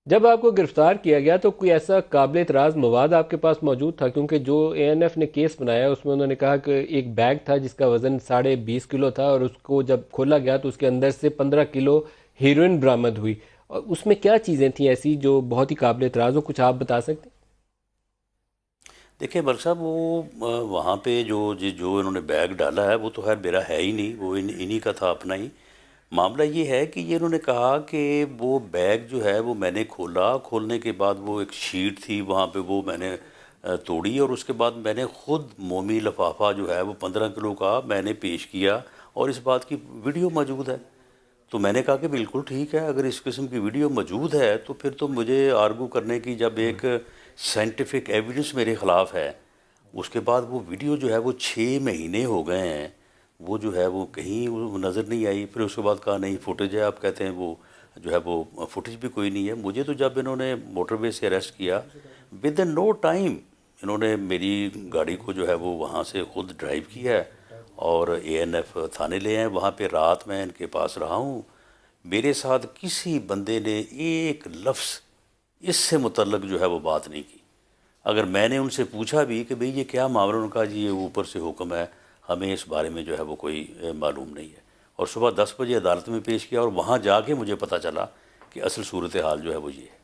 जब आपको गिरफ्तार किया गया तो कोई ऐसा काबिल एतराज़ मवाद आपके पास मौजूद था? क्योंकि जो एएनएफ ने केस बनाया उसमें उन्होंने कहा कि एक बैग था जिसका वज़न 20.5 किलो था, और उसको जब खोला गया तो उसके अंदर से 15 किलो हीरोइन बरामद हुई। और उसमें क्या चीज़ें थी ऐसी जो बहुत ही काबिल एतराज़ हो? कुछ आप बता सकते देखिए मलिक साहब, वो वहाँ पे जो इन्होंने बैग डाला है वो तो खैर मेरा है ही नहीं, वो इन्हीं का था अपना ही। मामला ये है कि ये इन्होंने कहा कि वो बैग जो है वो मैंने खोला, खोलने के बाद वो एक शीट थी वहाँ पे, वो मैंने तोड़ी, और उसके बाद मैंने ख़ुद मोमी लिफाफा जो है वो 15 किलो का मैंने पेश किया, और इस बात की वीडियो मौजूद है। तो मैंने कहा कि बिल्कुल ठीक है, अगर इस किस्म की वीडियो मौजूद है तो फिर तो मुझे आर्गू करने की, जब एक साइंटिफिक एविडेंस मेरे ख़िलाफ़ है, उसके बाद वो वीडियो जो है वो 6 महीने हो गए हैं, वो जो है वो कहीं वो नज़र नहीं आई। फिर उसके बाद कहा नहीं फुटेज है, आप कहते हैं वो जो है वो फुटेज भी कोई नहीं है। मुझे तो जब इन्होंने मोटरवे से अरेस्ट किया, विद इन नो टाइम इन्होंने मेरी गाड़ी को जो है वो वहाँ से ख़ुद ड्राइव किया है और एएनएफ थाने ले आए। वहाँ पे रात मैं इनके पास रहा हूँ। मेरे साथ किसी बंदे ने एक लफ्ज़ इससे मुतल्लक जो है वो बात नहीं की। अगर मैंने उनसे पूछा भी कि भाई ये क्या मामला, उनका जी ये ऊपर से हुक्म है, हमें इस बारे में जो है वो कोई मालूम नहीं है। और सुबह 10 बजे अदालत में पेश किया और वहाँ जाके मुझे पता चला कि असल सूरत हाल जो है वो ये है।